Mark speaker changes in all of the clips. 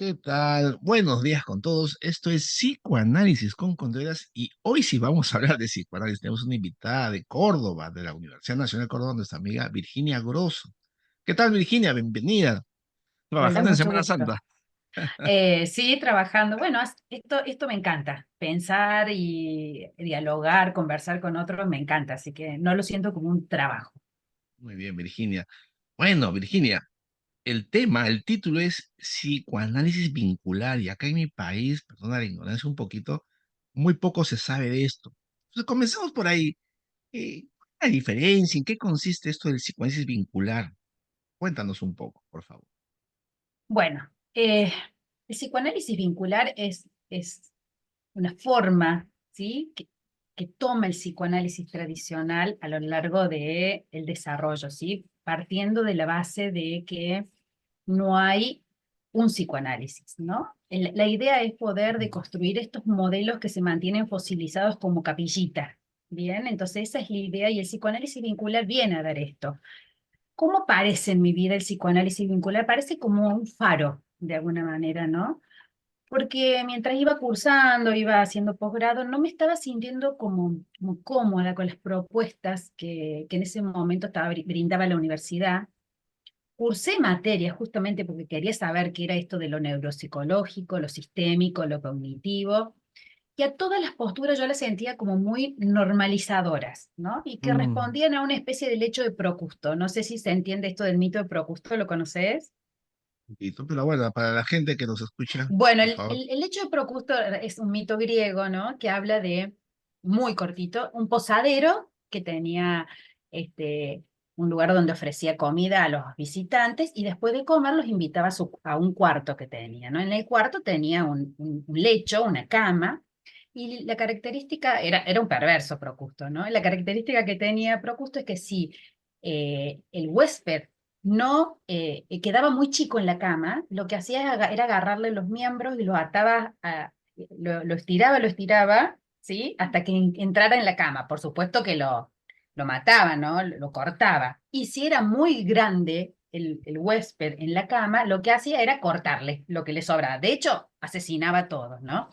Speaker 1: ¿Qué tal? Buenos días con todos. Esto es Psicoanálisis con Contreras y hoy sí vamos a hablar de psicoanálisis. Tenemos una invitada de Córdoba, de la Universidad Nacional de Córdoba, nuestra amiga Virginia Grosso. ¿Qué tal, Virginia? Bienvenida.
Speaker 2: Hola,
Speaker 1: Trabajando en
Speaker 2: mucho
Speaker 1: Semana
Speaker 2: gusto.
Speaker 1: Santa.
Speaker 2: Sí, trabajando. Bueno, esto me encanta. Pensar y dialogar, conversar con otros me encanta, así que no lo siento como un trabajo.
Speaker 1: Muy bien, Virginia. Bueno, Virginia, el título es Psicoanálisis vincular y acá en mi país, perdona la ignorancia un poquito, muy poco se sabe de esto. Entonces, comencemos por ahí. ¿Cuál es la diferencia? ¿En qué consiste esto del psicoanálisis vincular? Cuéntanos un poco, por favor.
Speaker 2: Bueno, el psicoanálisis vincular es una forma, ¿sí? que toma el psicoanálisis tradicional a lo largo del desarrollo, ¿sí? Partiendo de la base de que no hay un psicoanálisis, ¿no? La idea es poder deconstruir estos modelos que se mantienen fosilizados como capillitas, ¿bien? Entonces esa es la idea y el psicoanálisis vincular viene a dar esto. ¿Cómo parece en mi vida el psicoanálisis vincular? Parece como un faro, de alguna manera, ¿no? Porque mientras iba cursando, iba haciendo posgrado, no me estaba sintiendo como cómoda con las propuestas que en ese momento brindaba la universidad. Cursé materias justamente porque quería saber qué era esto de lo neuropsicológico, lo sistémico, lo cognitivo, y a todas las posturas yo las sentía como muy normalizadoras, ¿no? Y que
Speaker 1: Mm,
Speaker 2: respondían a una especie del hecho de Procusto. No sé si se entiende esto del mito de Procusto, ¿lo conoces?
Speaker 1: poquito, pero bueno, para la gente que nos escucha,
Speaker 2: Bueno,
Speaker 1: por favor.
Speaker 2: el hecho de Procusto es un mito griego, ¿no? Que habla de, muy cortito, un posadero que tenía un lugar donde ofrecía comida a los visitantes y después de comer los invitaba a un cuarto que tenía, ¿no? En el cuarto tenía un lecho, una cama, y la característica, era un perverso Procusto, ¿no? La característica que tenía Procusto es que si el huésped no quedaba muy chico en la cama, lo que hacía era agarrarle los miembros y los ataba, lo estiraba, ¿sí? Hasta que entrara en la cama. Por supuesto que lo mataba, ¿no? Lo cortaba. Y si era muy grande el huésped en la cama, lo que hacía era cortarle lo que le sobraba. De hecho, asesinaba a todos, ¿no?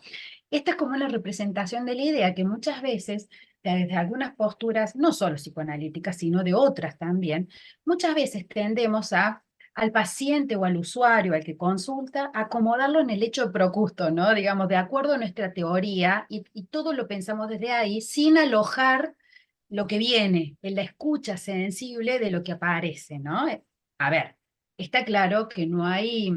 Speaker 2: Esta es como la representación de la idea que muchas veces, desde algunas posturas, no solo psicoanalíticas, sino de otras también, muchas veces tendemos al paciente o al usuario, al que consulta, acomodarlo en el hecho de Procusto, ¿no? Digamos, de acuerdo a nuestra teoría, y todo lo pensamos desde ahí, sin alojar lo que viene, en la escucha sensible de lo que aparece, ¿no? A ver, está claro que no hay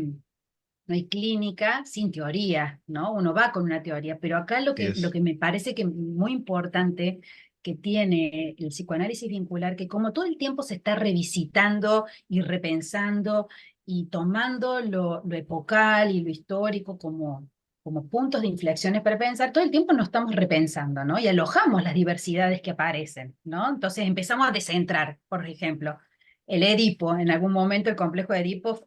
Speaker 2: clínica sin teoría, ¿no? Uno va con una teoría, pero acá lo
Speaker 1: Así
Speaker 2: que, lo
Speaker 1: es.
Speaker 2: que me parece que muy importante que tiene el psicoanálisis vincular, que como todo el tiempo se está revisitando y repensando y tomando lo epocal y lo histórico como puntos de inflexiones para pensar, todo el tiempo nos estamos repensando, ¿no? Y alojamos las diversidades que aparecen, ¿no? Entonces empezamos a descentrar, por ejemplo, el Edipo, en algún momento el complejo de Edipo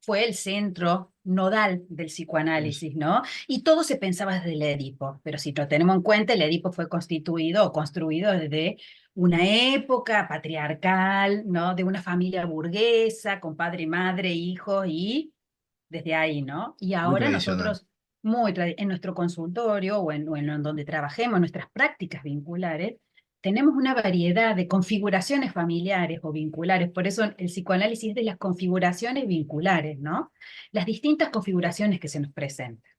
Speaker 2: fue el centro nodal del
Speaker 1: Es.
Speaker 2: psicoanálisis, ¿no? Y todo se pensaba desde el Edipo, pero si lo tenemos en cuenta, el Edipo fue constituido o construido desde una época patriarcal, ¿no? De una familia burguesa, con padre, madre, hijos, y desde ahí, ¿no? Y
Speaker 1: Muy
Speaker 2: ahora
Speaker 1: tradicional.
Speaker 2: nosotros, en nuestro consultorio o en donde trabajemos, nuestras prácticas vinculares, tenemos una variedad de configuraciones familiares o vinculares. Por eso el psicoanálisis es de las configuraciones vinculares, ¿no? Las distintas configuraciones que se nos presentan.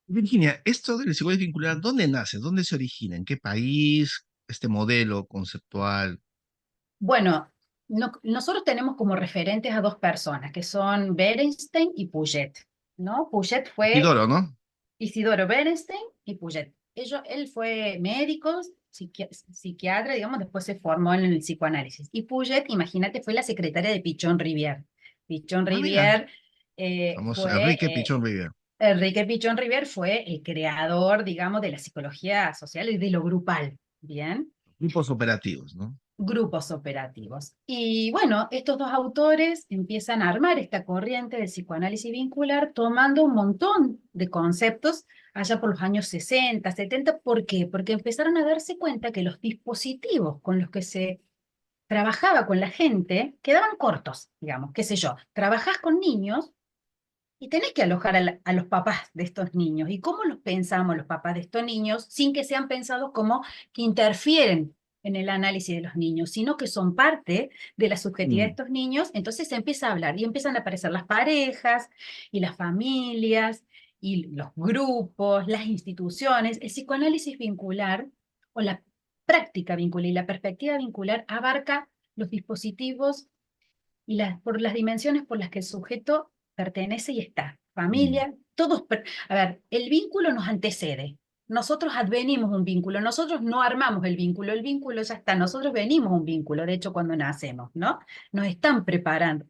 Speaker 1: Virginia, esto del psicoanálisis vincular, ¿dónde nace? ¿Dónde se origina? ¿En qué país? Este modelo conceptual.
Speaker 2: Bueno, nosotros tenemos como referentes a dos personas, que son Berenstein y Puget, ¿no? Puget fue
Speaker 1: Isidoro, ¿no?
Speaker 2: Isidoro Berenstein y Puget. Él fue médico, psiquiatra, digamos, después se formó en el psicoanálisis. Y Puget, imagínate, fue la secretaria de Pichon Rivière. Pichon
Speaker 1: Ah, mira,
Speaker 2: Rivière
Speaker 1: famoso
Speaker 2: fue,
Speaker 1: Enrique Pichón Rivera.
Speaker 2: Enrique Pichon Rivière fue el creador, digamos, de la psicología social y de lo grupal, ¿bien?
Speaker 1: Grupos operativos, ¿no?
Speaker 2: Grupos operativos. Y bueno, estos dos autores empiezan a armar esta corriente del psicoanálisis vincular tomando un montón de conceptos allá por los años 60, 70. ¿Por qué? Porque empezaron a darse cuenta que los dispositivos con los que se trabajaba con la gente quedaban cortos, digamos, qué sé yo. Trabajás con niños Y tenés que alojar a los papás de estos niños. ¿Y cómo los pensamos los papás de estos niños sin que sean pensados como que interfieren en el análisis de los niños, sino que son parte de la subjetividad de
Speaker 1: Mm,
Speaker 2: estos niños? Entonces se empieza a hablar y empiezan a aparecer las parejas y las familias y los grupos, las instituciones. El psicoanálisis vincular o la práctica vincular y la perspectiva vincular abarca los dispositivos y por las dimensiones por las que el sujeto pertenece y está.
Speaker 1: mm.
Speaker 2: Familia, todos. A ver, el vínculo nos antecede. Nosotros advenimos un vínculo, nosotros no armamos el vínculo ya está, nosotros venimos un vínculo, de hecho cuando nacemos, ¿no? Nos están preparando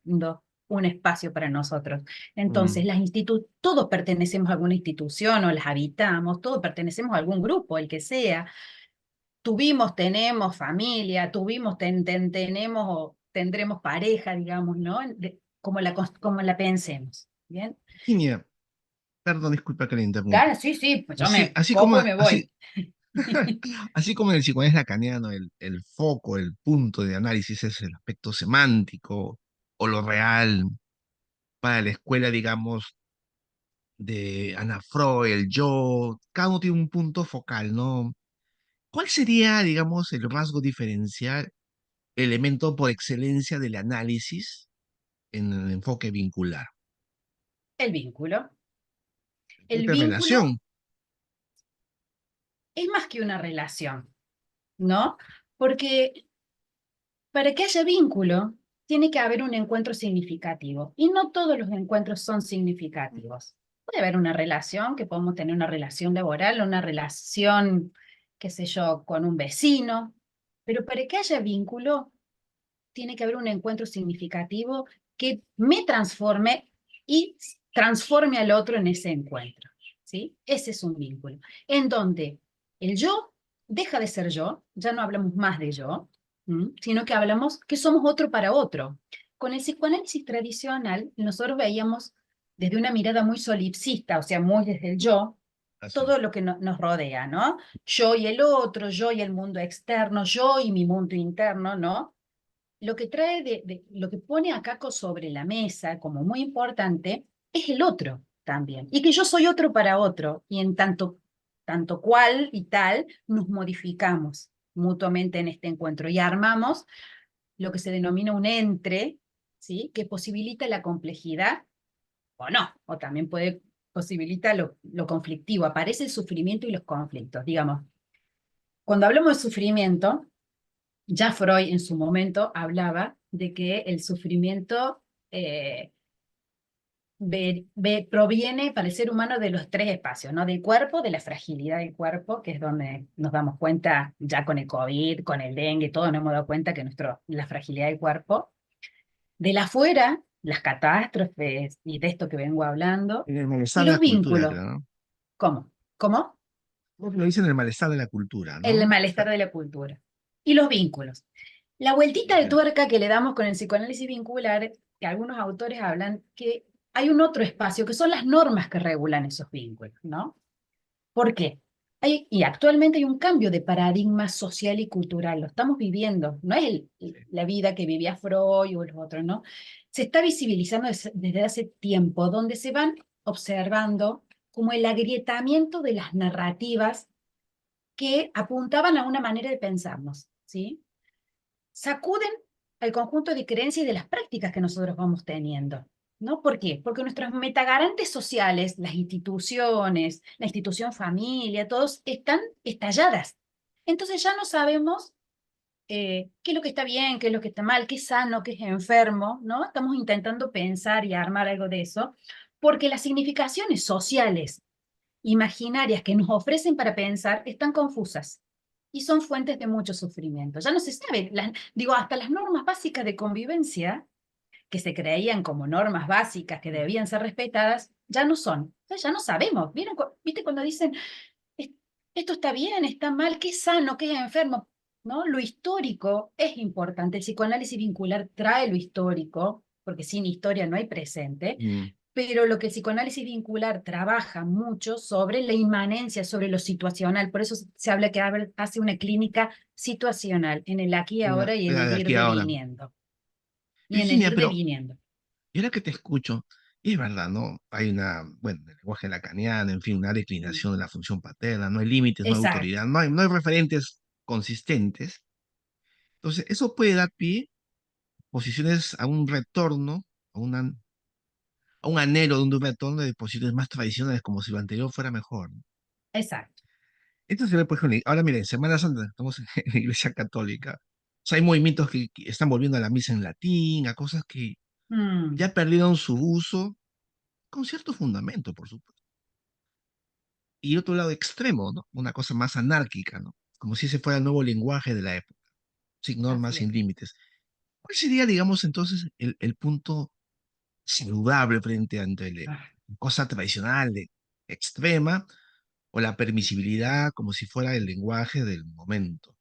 Speaker 2: un espacio para nosotros. Entonces,
Speaker 1: Mm.
Speaker 2: todos pertenecemos a alguna institución o las habitamos, todos pertenecemos a algún grupo, el que sea, tuvimos, tenemos familia, tuvimos, tenemos o tendremos pareja, digamos, ¿no? Como la pensemos, ¿bien?
Speaker 1: Virginia, perdón, disculpa que le interrumpa.
Speaker 2: Claro, sí, sí, pues yo
Speaker 1: Así,
Speaker 2: me
Speaker 1: así como,
Speaker 2: copo y me voy.
Speaker 1: así como en el psicoanálisis lacaniano, el foco, el punto de análisis es el aspecto semántico o lo real, para la escuela, digamos, de Ana Freud, el yo, cada uno tiene un punto focal, ¿no? ¿Cuál sería, digamos, el rasgo diferencial, elemento por excelencia del análisis en el enfoque vincular?
Speaker 2: El vínculo. El
Speaker 1: Esta
Speaker 2: vínculo
Speaker 1: relación.
Speaker 2: es más que una relación, ¿no? Porque para que haya vínculo, tiene que haber un encuentro significativo. Y no todos los encuentros son significativos. Puede haber una relación, que podemos tener una relación laboral, una relación, qué sé yo, con un vecino. Pero para que haya vínculo, tiene que haber un encuentro significativo que me transforme y transforme al otro en ese encuentro. ¿Sí? Ese es un vínculo. En donde el yo deja de ser yo, ya no hablamos más de yo, sino que hablamos que somos otro para otro. Con el psicoanálisis tradicional, nosotros veíamos desde una mirada muy solipsista, o sea, muy desde el yo,
Speaker 1: Así
Speaker 2: todo
Speaker 1: es.
Speaker 2: lo que nos rodea, ¿no? Yo y el otro, yo y el mundo externo, yo y mi mundo interno, ¿no? Lo que trae lo que pone a Caco sobre la mesa como muy importante es el otro también. Y que yo soy otro para otro. Y en tanto cual y tal, nos modificamos mutuamente en este encuentro y armamos lo que se denomina un entre, ¿sí? Que posibilita la complejidad o no, o también puede posibilitar lo conflictivo. Aparece el sufrimiento y los conflictos. Digamos, cuando hablamos de sufrimiento, ya Freud en su momento hablaba de que el sufrimiento proviene para el ser humano de los tres espacios, ¿no? Del cuerpo, de la fragilidad del cuerpo, que es donde nos damos cuenta ya con el COVID, con el dengue, todos nos hemos dado cuenta que la fragilidad del cuerpo, del afuera, las catástrofes y de esto que vengo hablando,
Speaker 1: En el malestar
Speaker 2: y
Speaker 1: de
Speaker 2: los
Speaker 1: la cultura,
Speaker 2: vínculos.
Speaker 1: creo, ¿no?
Speaker 2: ¿Cómo? ¿Cómo?
Speaker 1: Creo que lo dicen el malestar de la cultura,
Speaker 2: El
Speaker 1: ¿no?
Speaker 2: malestar de la cultura. Y los vínculos. La vueltita de
Speaker 1: Ya.
Speaker 2: tuerca que le damos con el psicoanálisis vincular, que algunos autores hablan que hay un otro espacio, que son las normas que regulan esos vínculos, ¿no? ¿Por qué? Y actualmente hay un cambio de paradigma social y cultural, lo estamos viviendo, no es
Speaker 1: Sí.
Speaker 2: la vida que vivía Freud o los otros, ¿no? Se está visibilizando desde hace tiempo, donde se van observando como el agrietamiento de las narrativas que apuntaban a una manera de pensarnos, ¿sí? Sacuden al conjunto de creencias y de las prácticas que nosotros vamos teniendo. ¿No? ¿Por qué? Porque nuestros metagarantes sociales, las instituciones, la institución familia, todos están estalladas. Entonces ya no sabemos qué es lo que está bien, qué es lo que está mal, qué es sano, qué es enfermo, ¿no? Estamos intentando pensar y armar algo de eso, porque las significaciones sociales imaginarias que nos ofrecen para pensar están confusas y son fuentes de mucho sufrimiento. Ya no se sabe, digo, hasta las normas básicas de convivencia, que se creían como normas básicas que debían ser respetadas, ya no son. Ya no sabemos. ¿Viste cuando dicen, esto está bien, está mal, qué es sano, qué es enfermo? ¿No? Lo histórico es importante. El psicoanálisis vincular trae lo histórico, porque sin historia no hay presente,
Speaker 1: Mm.
Speaker 2: pero lo que el psicoanálisis vincular trabaja mucho sobre la inmanencia, sobre lo situacional. Por eso se habla que hace una clínica situacional, en el aquí y ahora y en
Speaker 1: Era
Speaker 2: el
Speaker 1: de
Speaker 2: ir
Speaker 1: aquí a ahora.
Speaker 2: deviniendo. Y en el
Speaker 1: Virginia,
Speaker 2: ir
Speaker 1: pero
Speaker 2: deviniendo.
Speaker 1: y ahora que te escucho, Y es verdad, ¿no? Hay una, bueno, el lenguaje lacaniano, en fin, una
Speaker 2: Mm.
Speaker 1: declinación de la función paterna, no hay límites, no hay
Speaker 2: Exacto,
Speaker 1: autoridad, no hay referentes consistentes. Entonces, eso puede dar pie a posiciones a un retorno, a, una, a un anhelo de un retorno de posiciones más tradicionales, como si lo anterior fuera mejor, ¿no?
Speaker 2: exacto.
Speaker 1: Esto se ve, por ejemplo, ahora miren, Semana Santa, estamos en la Iglesia Católica. O sea, hay movimientos que están volviendo a la misa en latín, a cosas que
Speaker 2: Mm,
Speaker 1: ya perdieron su uso, con cierto fundamento, por supuesto. Y otro lado extremo, ¿no? Una cosa más anárquica, ¿no? Como si ese fuera el nuevo lenguaje de la época, sin normas,
Speaker 2: así es.
Speaker 1: sin límites. ¿Cuál sería, digamos, entonces el punto saludable frente a entre la
Speaker 2: Ah,
Speaker 1: cosa tradicional, extrema, o la permisibilidad como si fuera el lenguaje del momento,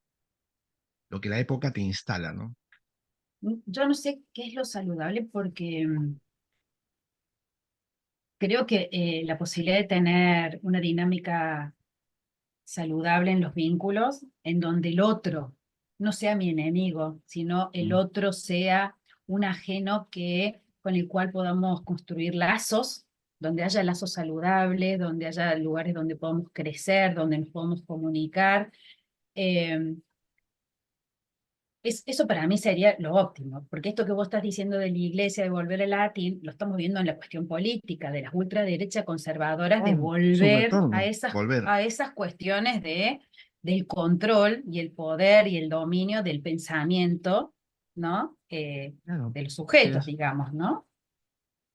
Speaker 1: lo que la época te instala, ¿no?
Speaker 2: yo no sé qué es lo saludable porque creo que la posibilidad de tener una dinámica saludable en los vínculos, en donde el otro no sea mi enemigo, sino el
Speaker 1: Mm,
Speaker 2: otro sea un ajeno con el cual podamos construir lazos, donde haya lazos saludables, donde haya lugares donde podamos crecer, donde nos podamos comunicar. Eh, eso para mí sería lo óptimo, porque esto que vos estás diciendo de la iglesia, de volver al latín, lo estamos viendo en la cuestión política, de las ultraderechas conservadoras, de
Speaker 1: es un
Speaker 2: volver
Speaker 1: retorno, volver.
Speaker 2: a esas cuestiones del control y el poder y el dominio del pensamiento, ¿no?
Speaker 1: Claro,
Speaker 2: De los
Speaker 1: así
Speaker 2: sujetos,
Speaker 1: es.
Speaker 2: digamos, ¿no?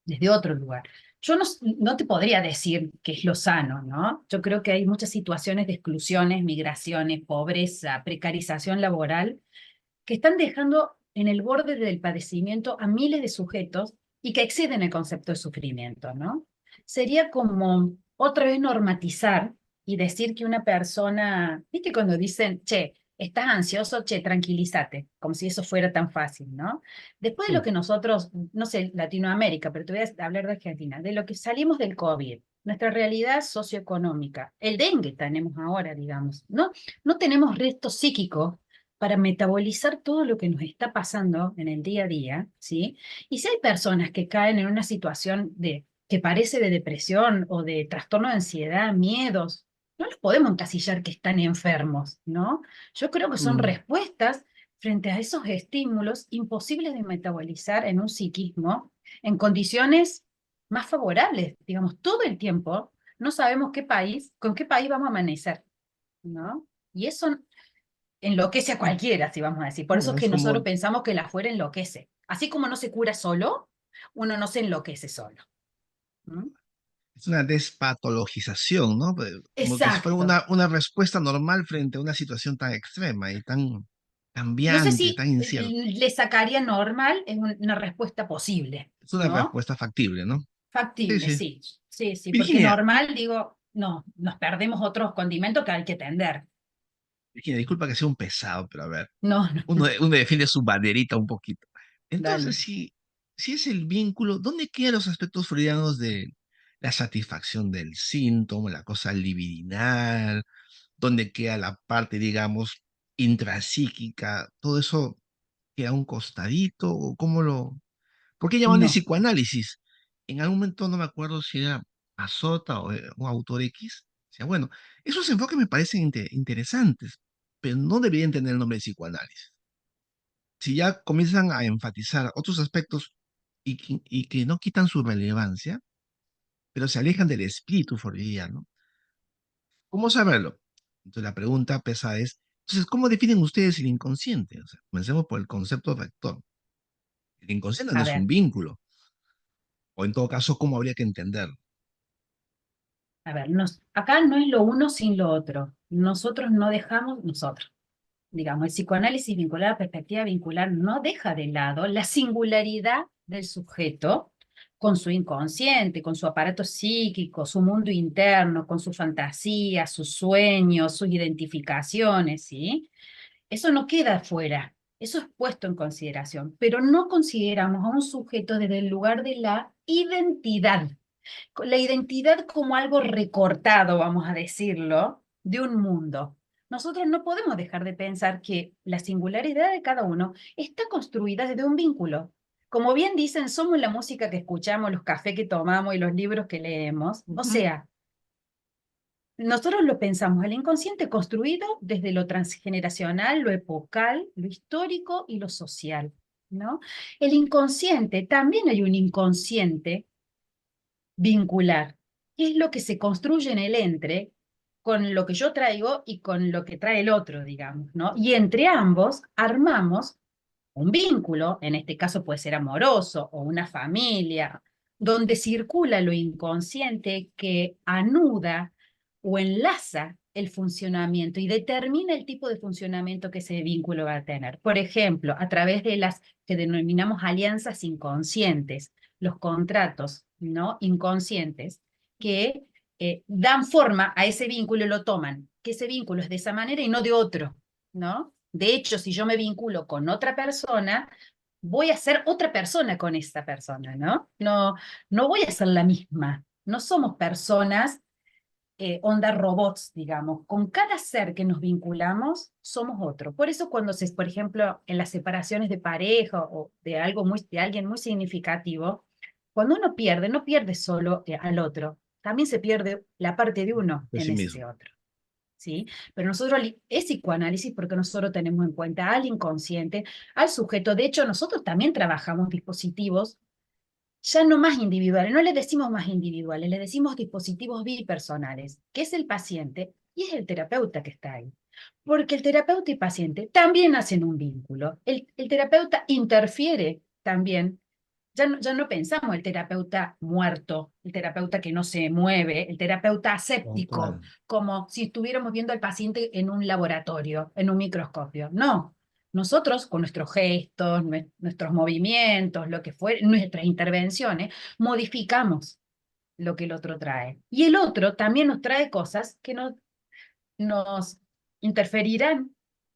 Speaker 2: Desde otro lugar. Yo no te podría decir qué es lo sano, ¿no? Yo creo que hay muchas situaciones de exclusiones, migraciones, pobreza, precarización laboral que están dejando en el borde del padecimiento a miles de sujetos y que exceden el concepto de sufrimiento, ¿no? Sería como otra vez normatizar y decir que una persona, ¿viste cuando dicen, che, estás ansioso, che, tranquilízate, como si eso fuera tan fácil, ¿no? Después de lo
Speaker 1: Sí,
Speaker 2: que nosotros, no sé, Latinoamérica, pero te voy a hablar de Argentina, de lo que salimos del COVID, nuestra realidad socioeconómica, el dengue tenemos ahora, digamos, ¿no? No tenemos resto psíquico para metabolizar todo lo que nos está pasando en el día a día, ¿sí? Y si hay personas que caen en una situación que parece de depresión o de trastorno de ansiedad, miedos, no los podemos encasillar que están enfermos, ¿no? Yo creo que son
Speaker 1: mm,
Speaker 2: respuestas frente a esos estímulos imposibles de metabolizar en un psiquismo en condiciones más favorables, digamos, todo el tiempo no sabemos con qué país vamos a amanecer, ¿no? Y eso enloquece a
Speaker 1: sí,
Speaker 2: cualquiera, si vamos a decir. Por eso
Speaker 1: claro,
Speaker 2: es
Speaker 1: es
Speaker 2: que nosotros
Speaker 1: como,
Speaker 2: pensamos que el afuera enloquece. Así como no se cura solo, uno no se enloquece solo. ¿Mm?
Speaker 1: es una despatologización, ¿no? Como que si fuera
Speaker 2: Exacto.
Speaker 1: una respuesta normal frente a una situación tan extrema y tan
Speaker 2: No sé
Speaker 1: cambiante,
Speaker 2: si
Speaker 1: tan incierta.
Speaker 2: le sacaría normal, es una respuesta posible,
Speaker 1: Es una
Speaker 2: ¿no?
Speaker 1: respuesta factible, ¿no? Sí,
Speaker 2: Factible,
Speaker 1: sí.
Speaker 2: sí. Sí, sí, porque
Speaker 1: Virginia,
Speaker 2: normal, digo, no, nos perdemos otros condimentos que hay que tender.
Speaker 1: Virginia, disculpa que sea un pesado, pero a ver,
Speaker 2: No, no,
Speaker 1: uno defiende su banderita un poquito. Entonces,
Speaker 2: dale.
Speaker 1: si es el vínculo, ¿dónde quedan los aspectos freudianos de la satisfacción del síntoma, la cosa libidinal? ¿Dónde queda la parte, digamos, intrapsíquica? ¿Todo eso queda a un costadito? ¿O cómo lo...? ¿Por qué llaman de
Speaker 2: No.
Speaker 1: psicoanálisis? En algún momento no me acuerdo si era Azota o un autor X. Decía, bueno, esos enfoques me parecen interesantes, pero no deberían tener el nombre de psicoanálisis. Si ya comienzan a enfatizar otros aspectos y que no quitan su relevancia, pero se alejan del espíritu freudiano, ¿cómo saberlo? Entonces la pregunta pesada es, entonces, ¿cómo definen ustedes el inconsciente? O sea, comencemos por el concepto rector. El inconsciente no
Speaker 2: A
Speaker 1: es un
Speaker 2: ver.
Speaker 1: vínculo, o en todo caso, ¿cómo habría que entenderlo?
Speaker 2: A ver, acá no es lo uno sin lo otro. Nosotros, digamos, el psicoanálisis vincular, la perspectiva vincular, no deja de lado la singularidad del sujeto con su inconsciente, con su aparato psíquico, su mundo interno, con sus fantasías, sus sueños, sus identificaciones, ¿sí? Eso no queda afuera, eso es puesto en consideración, pero no consideramos a un sujeto desde el lugar de la identidad, la identidad como algo recortado, vamos a decirlo, de un mundo. Nosotros no podemos dejar de pensar que la singularidad de cada uno está construida desde un vínculo. como bien dicen, somos la música que escuchamos, los cafés que tomamos y los libros que leemos. O
Speaker 1: Ujú.
Speaker 2: sea, nosotros lo pensamos, el inconsciente construido desde lo transgeneracional, lo epocal, lo histórico y lo social, ¿no? El inconsciente, también hay un inconsciente vincular, que es lo que se construye en el entre con lo que yo traigo y con lo que trae el otro, digamos, ¿no? Y entre ambos armamos un vínculo, en este caso puede ser amoroso o una familia, donde circula lo inconsciente que anuda o enlaza el funcionamiento y determina el tipo de funcionamiento que ese vínculo va a tener. Por ejemplo, a través de las que denominamos alianzas inconscientes, los contratos no inconscientes que dan forma a ese vínculo y lo toman, que ese vínculo es de esa manera y no de otro, ¿no? De hecho, si yo me vinculo con otra persona, voy a ser otra persona con esta persona, ¿no? No, no voy a ser la misma. No somos personas, onda robots, digamos. Con cada ser que nos vinculamos, somos otro. Por eso cuando por ejemplo, en las separaciones de pareja o de algo de alguien muy significativo, cuando uno pierde, no pierde solo al otro, también se pierde la parte de uno
Speaker 1: De
Speaker 2: en
Speaker 1: sí
Speaker 2: ese
Speaker 1: mismo.
Speaker 2: otro. ¿Sí? Pero nosotros es psicoanálisis porque nosotros tenemos en cuenta al inconsciente, al sujeto. De hecho, nosotros también trabajamos dispositivos ya no más individuales, no les decimos más individuales, les decimos dispositivos bipersonales, que es el paciente y es el terapeuta que está ahí. Porque el terapeuta y paciente también hacen un vínculo. El terapeuta interfiere también. Ya no pensamos el terapeuta muerto, el terapeuta que no se mueve, el terapeuta aséptico,
Speaker 1: Total.
Speaker 2: como si estuviéramos viendo al paciente en un laboratorio, en un microscopio. No, nosotros con nuestros gestos, nuestros movimientos, lo que fue, nuestras intervenciones, modificamos lo que el otro trae. Y el otro también nos trae cosas que nos interferirán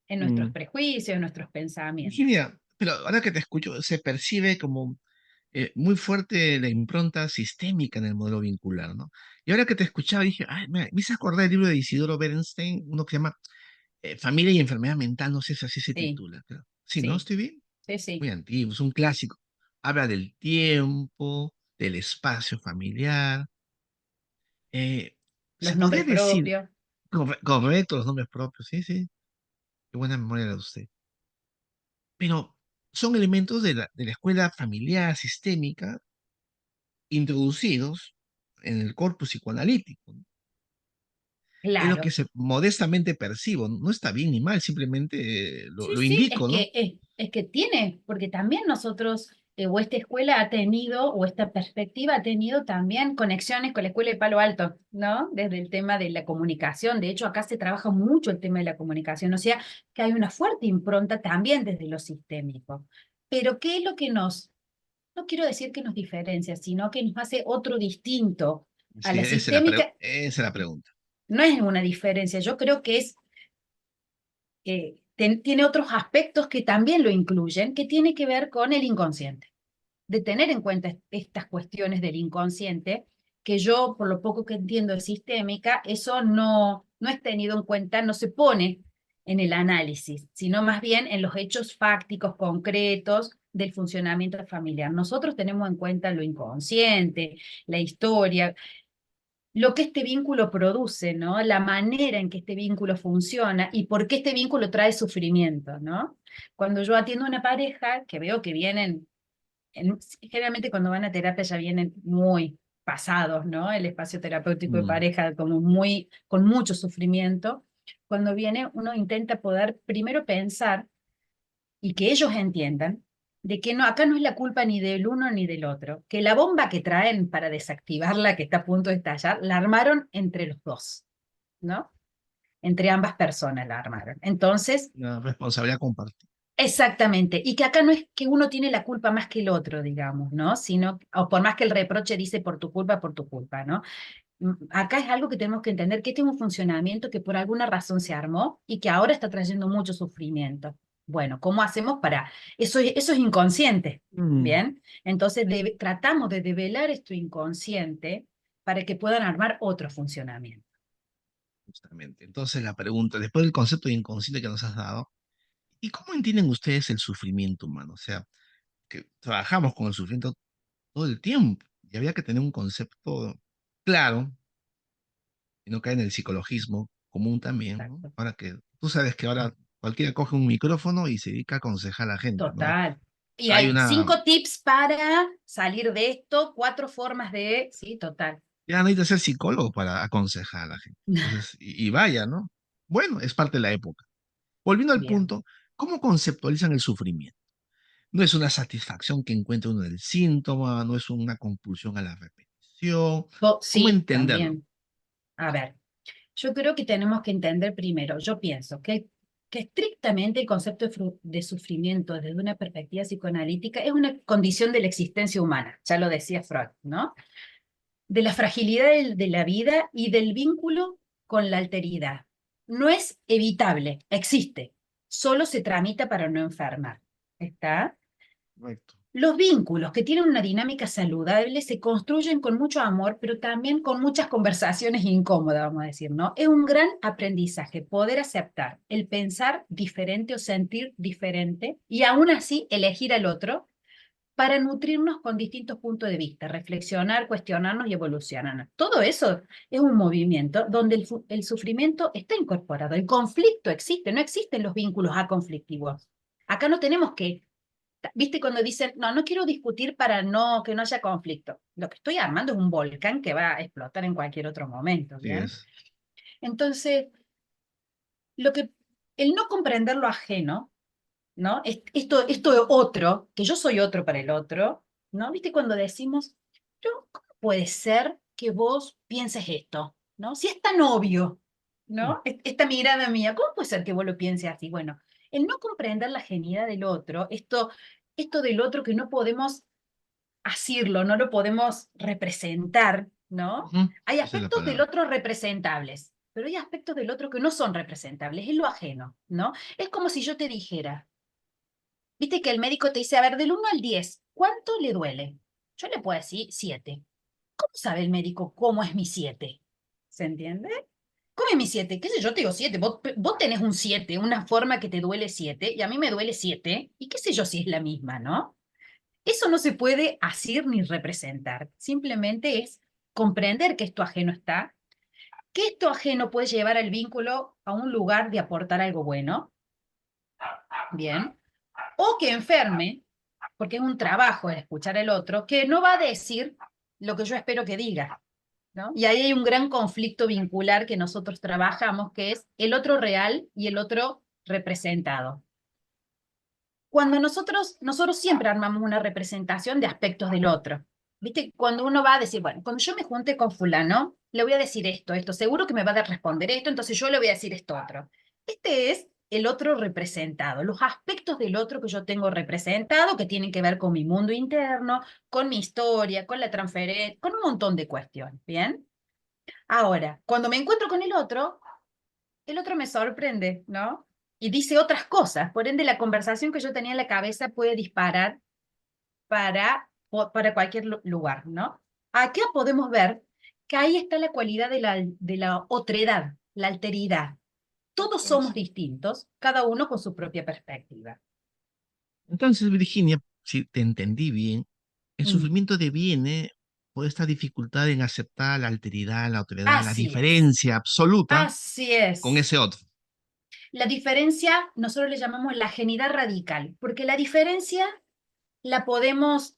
Speaker 2: en nuestros
Speaker 1: Mm.
Speaker 2: prejuicios, en nuestros pensamientos.
Speaker 1: Virginia, pero ahora que te escucho, se percibe como muy fuerte la impronta sistémica en el modelo vincular, ¿no? Y ahora que te escuchaba, dije, ay, me hice acordar del libro de Isidoro Berenstein, uno que se llama Familia y Enfermedad Mental, no sé si así se
Speaker 2: Sí,
Speaker 1: titula, creo. Sí, ¿no?
Speaker 2: sí,
Speaker 1: ¿Estoy bien?
Speaker 2: sí, sí.
Speaker 1: Muy antiguo, es un clásico. Habla del tiempo, del espacio familiar.
Speaker 2: Los
Speaker 1: Se podría
Speaker 2: nombres
Speaker 1: decir,
Speaker 2: propios.
Speaker 1: correcto, los nombres propios, sí, sí, qué buena memoria la de usted. Pero son elementos de la escuela familiar sistémica introducidos en el corpus psicoanalítico, ¿no? Es lo que
Speaker 2: Claro.
Speaker 1: modestamente percibo. No está bien ni mal, simplemente
Speaker 2: Sí,
Speaker 1: lo
Speaker 2: sí,
Speaker 1: indico, ¿no?
Speaker 2: es que tiene, porque también nosotros, o esta escuela ha tenido, o esta perspectiva ha tenido también conexiones con la escuela de Palo Alto, ¿no? Desde el tema de la comunicación. De hecho, acá se trabaja mucho el tema de la comunicación, o sea, que hay una fuerte impronta también desde lo sistémico. Pero, ¿qué es lo que no quiero decir que nos diferencia, sino que nos hace otro distinto a
Speaker 1: Sí,
Speaker 2: la sistémica?
Speaker 1: esa es la pregunta.
Speaker 2: No es una diferencia, yo creo que es tiene otros aspectos que también lo incluyen, que tiene que ver con el inconsciente, de tener en cuenta estas cuestiones del inconsciente, que yo, por lo poco que entiendo de sistémica, eso no es tenido en cuenta, no se pone en el análisis, sino más bien en los hechos fácticos, concretos del funcionamiento familiar. Nosotros tenemos en cuenta lo inconsciente, la historia, lo que este vínculo produce, ¿no? La manera en que este vínculo funciona y por qué este vínculo trae sufrimiento, ¿no? Cuando yo atiendo a una pareja, que veo que vienen, generalmente cuando van a terapia ya vienen muy pasados, ¿no? El espacio terapéutico de
Speaker 1: Mm.
Speaker 2: pareja como muy, con mucho sufrimiento. Cuando viene, uno intenta poder primero pensar y que ellos entiendan de que no, acá no es la culpa ni del uno ni del otro, que la bomba que traen para desactivarla, que está a punto de estallar, la armaron entre los dos, ¿no? Entre ambas personas la armaron. Entonces,
Speaker 1: Una responsabilidad compartida.
Speaker 2: exactamente, y que acá no es que uno tiene la culpa más que el otro, digamos, ¿no? Sino, o por más que el reproche dice por tu culpa, ¿no? Acá es algo que tenemos que entender que este es un funcionamiento que por alguna razón se armó y que ahora está trayendo mucho sufrimiento. Bueno, ¿cómo hacemos para...? Eso es inconsciente,
Speaker 1: Mm.
Speaker 2: ¿bien? Entonces tratamos de develar esto inconsciente para que puedan armar otro funcionamiento.
Speaker 1: Justamente. Entonces la pregunta, después del concepto de inconsciente que nos has dado, ¿y cómo entienden ustedes el sufrimiento humano? O sea, que trabajamos con el sufrimiento todo el tiempo y había que tener un concepto claro y no caer en el psicologismo común también, ¿no?
Speaker 2: Exacto.
Speaker 1: Ahora que tú sabes que ahora cualquiera coge un micrófono y se dedica a aconsejar a la gente, ¿no?
Speaker 2: Total. Y
Speaker 1: Hay
Speaker 2: hay
Speaker 1: una,
Speaker 2: 5 tips para salir de esto, 4 formas de... Sí, total.
Speaker 1: ya no necesitas ser psicólogo para aconsejar a la gente. Entonces, y vaya, ¿no? Bueno, es parte de la época. Volviendo al
Speaker 2: Bien.
Speaker 1: punto, ¿cómo conceptualizan el sufrimiento? No es una satisfacción que encuentre uno del síntoma, no es una compulsión a la repetición. ¿Cómo
Speaker 2: Sí,
Speaker 1: entenderlo?
Speaker 2: también. A ver, yo creo que tenemos que entender primero, yo pienso que estrictamente el concepto de sufrimiento desde una perspectiva psicoanalítica es una condición de la existencia humana, ya lo decía Freud, ¿no? De la fragilidad de la vida y del vínculo con la alteridad. No es evitable, existe, solo se tramita para no enfermar. ¿Está?
Speaker 1: Correcto.
Speaker 2: Los vínculos que tienen una dinámica saludable se construyen con mucho amor, pero también con muchas conversaciones incómodas, vamos a decir, ¿no? Es un gran aprendizaje poder aceptar el pensar diferente o sentir diferente y aún así elegir al otro para nutrirnos con distintos puntos de vista, reflexionar, cuestionarnos y evolucionar. Todo eso es un movimiento donde el sufrimiento está incorporado, el conflicto existe, no existen los vínculos aconflictivos. Acá no tenemos que, ¿viste cuando dicen, no, no quiero discutir para no, que no haya conflicto? Lo que estoy armando es un volcán que va a explotar en cualquier otro momento,
Speaker 1: Así
Speaker 2: ¿bien?
Speaker 1: es.
Speaker 2: Entonces, lo que, el no comprender lo ajeno, ¿no? Esto otro, que yo soy otro para el otro, ¿no? ¿Viste cuando decimos, pero ¿cómo puede ser que vos pienses esto? ¿No? Si es tan obvio,
Speaker 1: Mm.
Speaker 2: ¿no? Esta mirada mía, ¿cómo puede ser que vos lo pienses así? Bueno, el no comprender la genialidad del otro, esto del otro que no podemos asirlo, no lo podemos representar, ¿no?
Speaker 1: Ujú.
Speaker 2: Hay
Speaker 1: Esa es la
Speaker 2: aspectos del
Speaker 1: palabra.
Speaker 2: otro representables, pero hay aspectos del otro que no son representables, es lo ajeno, ¿no? Es como si yo te dijera, viste que el médico te dice, a ver, del 1 al 10, ¿cuánto le duele? Yo le puedo decir 7. ¿Cómo sabe el médico cómo es mi 7? ¿Se entiende? ¿Cómo es mi 7? ¿Qué sé yo? Te digo 7. Vos tenés un 7, una forma que te duele 7, y a mí me duele 7, y qué sé yo si es la misma, ¿no? Eso no se puede asir ni representar. Simplemente es comprender que esto ajeno está, que esto ajeno puede llevar al vínculo a un lugar de aportar algo bueno, bien, o que enferme, porque es un trabajo el escuchar al otro, que no va a decir lo que yo espero que diga, ¿no? Y ahí hay un gran conflicto vincular que nosotros trabajamos, que es el otro real y el otro representado. Cuando nosotros siempre armamos una representación de aspectos del otro. ¿Viste? Cuando uno va a decir, bueno, cuando yo me junte con fulano, le voy a decir esto, seguro que me va a responder esto, entonces yo le voy a decir esto otro. Este es el otro representado, los aspectos del otro que yo tengo representado, que tienen que ver con mi mundo interno, con mi historia, con la transferencia, con un montón de cuestiones, ¿bien? Ahora, cuando me encuentro con el otro me sorprende, ¿no? Y dice otras cosas. Por ende, la conversación que yo tenía en la cabeza puede disparar para cualquier lugar, ¿no? Acá podemos ver que ahí está la cualidad de la otredad, la alteridad. Todos somos
Speaker 1: Entonces,
Speaker 2: distintos, cada uno con su propia perspectiva.
Speaker 1: entonces, Virginia, si te entendí bien, el
Speaker 2: Mm,
Speaker 1: sufrimiento deviene por esta dificultad en aceptar la alteridad, la otredad, la
Speaker 2: así es,
Speaker 1: diferencia absoluta
Speaker 2: así
Speaker 1: con
Speaker 2: es.
Speaker 1: ese otro.
Speaker 2: La diferencia nosotros le llamamos la ajenidad radical, porque la diferencia la podemos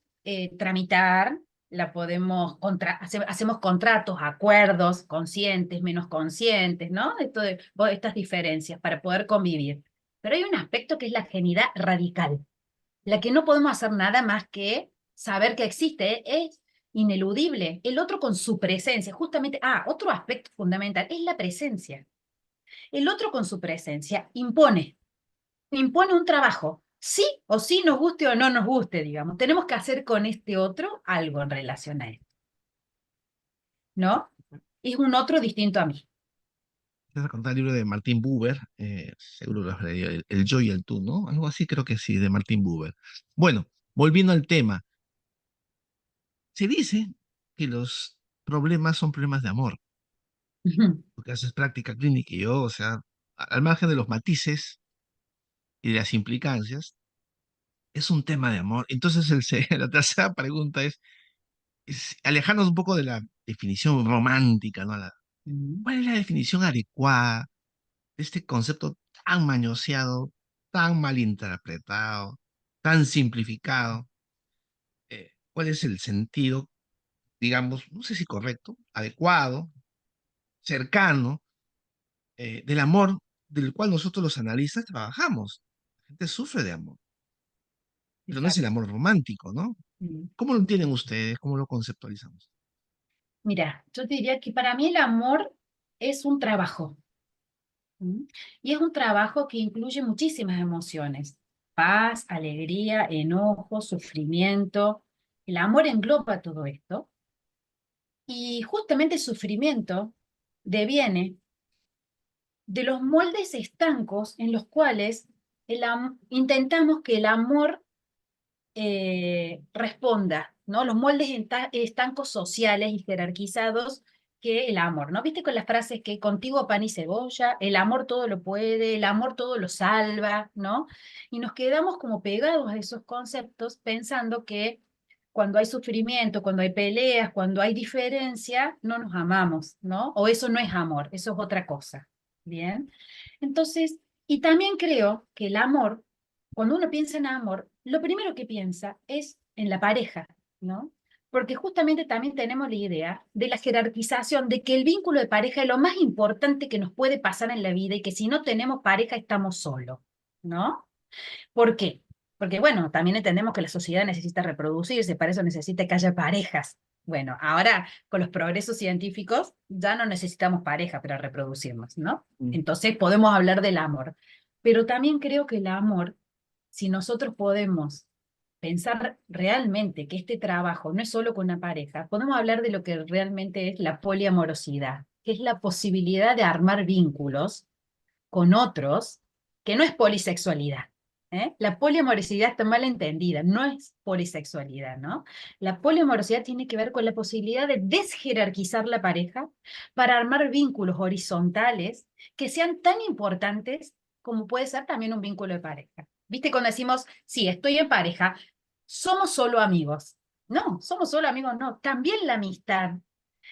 Speaker 2: tramitar, hacemos contratos, acuerdos, conscientes, menos conscientes, ¿no? Estas diferencias para poder convivir. Pero hay un aspecto que es la ajenidad radical, la que no podemos hacer nada más que saber que existe, es ineludible. El otro con su presencia, justamente, otro aspecto fundamental es la presencia. El otro con su presencia impone un trabajo. Sí o sí, nos guste o no nos guste, digamos. Tenemos que hacer con este otro algo en relación a esto, ¿no? Es un otro distinto a mí.
Speaker 1: Vas a contar el libro de Martin Buber, seguro lo has leído, el Yo y el Tú, ¿no? Algo así creo que sí, de Martin Buber. Bueno, volviendo al tema, se dice que los problemas son problemas de amor, porque haces práctica clínica y yo, o sea, al margen de los matices y de las implicancias, es un tema de amor. Entonces, la tercera pregunta es alejarnos un poco de la definición romántica, ¿no?
Speaker 2: Mm.
Speaker 1: ¿Cuál es la definición adecuada de este concepto tan mañoseado, tan mal interpretado, tan simplificado? ¿Cuál es el sentido, digamos, no sé si correcto, adecuado, cercano, del amor del cual nosotros los analistas trabajamos? La gente sufre de amor, pero no es el
Speaker 2: Exacto.
Speaker 1: amor romántico, ¿no?
Speaker 2: Mm.
Speaker 1: ¿Cómo lo entienden ustedes? ¿Cómo lo conceptualizamos?
Speaker 2: Mira, yo te diría que para mí el amor es un trabajo. ¿Mm? Y es un trabajo que incluye muchísimas emociones: paz, alegría, enojo, sufrimiento. El amor engloba todo esto. Y justamente el sufrimiento deviene de los moldes estancos en los cuales intentamos que el amor responda, ¿no? Los moldes estancos sociales y jerarquizados que el amor, ¿no? ¿Viste con las frases que contigo pan y cebolla, el amor todo lo puede, el amor todo lo salva, ¿no? Y nos quedamos como pegados a esos conceptos pensando que cuando hay sufrimiento, cuando hay peleas, cuando hay diferencia, no nos amamos, ¿no? O eso no es amor, eso es otra cosa, ¿bien? Entonces, y también creo que el amor, cuando uno piensa en amor, lo primero que piensa es en la pareja, ¿no? Porque justamente también tenemos la idea de la jerarquización, de que el vínculo de pareja es lo más importante que nos puede pasar en la vida y que si no tenemos pareja estamos solos, ¿no? ¿Por qué? Porque, bueno, también entendemos que la sociedad necesita reproducirse, para eso necesita que haya parejas. Bueno, ahora con los progresos científicos ya no necesitamos pareja para reproducirnos, ¿no?
Speaker 1: Mm.
Speaker 2: Entonces podemos hablar del amor. Pero también creo que el amor, si nosotros podemos pensar realmente que este trabajo no es solo con una pareja, podemos hablar de lo que realmente es la poliamorosidad, que es la posibilidad de armar vínculos con otros, que no es polisexualidad. ¿Eh? La poliamorosidad está mal entendida, no es polisexualidad, ¿no? La poliamorosidad tiene que ver con la posibilidad de desjerarquizar la pareja para armar vínculos horizontales que sean tan importantes como puede ser también un vínculo de pareja. ¿Viste cuando decimos, sí, estoy en pareja, somos solo amigos? No, somos solo amigos, no. También la amistad,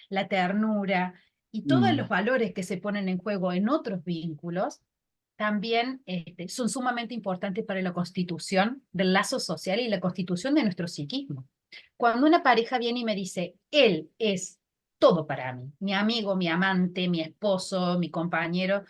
Speaker 2: la ternura y todos los
Speaker 1: Mm.
Speaker 2: valores que se ponen en juego en otros vínculos también son sumamente importantes para la constitución del lazo social y la constitución de nuestro psiquismo. Cuando una pareja viene y me dice, él es todo para mí, mi amigo, mi amante, mi esposo, mi compañero, voy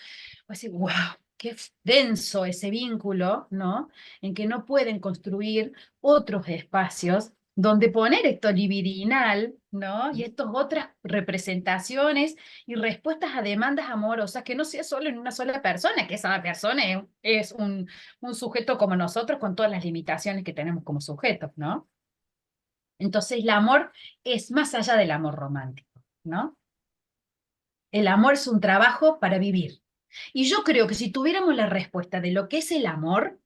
Speaker 2: a decir, wow, qué denso ese vínculo, ¿no? En que no pueden construir otros espacios donde poner esto libidinal, ¿no? Y estas otras representaciones y respuestas a demandas amorosas que no sea solo en una sola persona, que esa persona es un sujeto como nosotros con todas las limitaciones que tenemos como sujetos, ¿no? Entonces el amor es más allá del amor romántico, ¿no? El amor es un trabajo para vivir. Y yo creo que si tuviéramos la respuesta de lo que es el amor,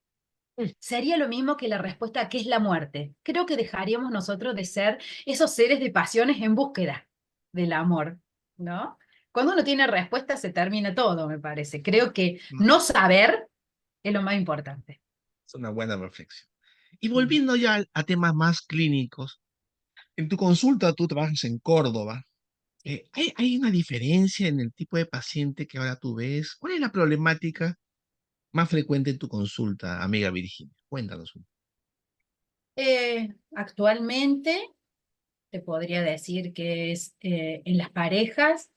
Speaker 2: sería lo mismo que la respuesta a qué es la muerte. Creo que dejaríamos nosotros de ser esos seres de pasiones en búsqueda del amor, ¿no? Cuando uno tiene respuesta se termina todo, me parece. Creo que
Speaker 1: Mm.
Speaker 2: no saber es lo más importante.
Speaker 1: Es una buena reflexión. Y
Speaker 2: Mm.
Speaker 1: volviendo ya a temas más clínicos, en tu consulta tú trabajas en Córdoba.
Speaker 2: Sí.
Speaker 1: ¿Hay una diferencia en el tipo de paciente que ahora tú ves? ¿Cuál es la problemática más frecuente en tu consulta, amiga Virginia? Cuéntanos un
Speaker 2: Actualmente te podría decir que es en las parejas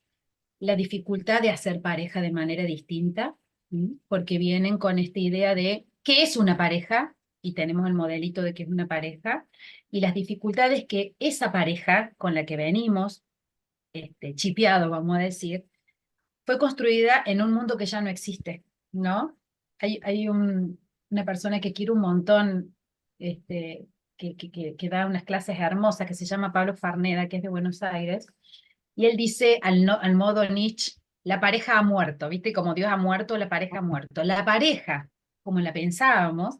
Speaker 2: la dificultad de hacer pareja de manera distinta, ¿m? Porque vienen con esta idea de qué es una pareja, y tenemos el modelito de qué es una pareja, y las dificultades que esa pareja con la que venimos, chipeado, vamos a decir, fue construida en un mundo que ya no existe, ¿no? Hay una persona que quiero un montón, que da unas clases hermosas, que se llama Pablo Farneda, que es de Buenos Aires, y él dice al modo Nietzsche, la pareja ha muerto, ¿viste? Como Dios ha muerto, la pareja ha muerto. La pareja, como la pensábamos,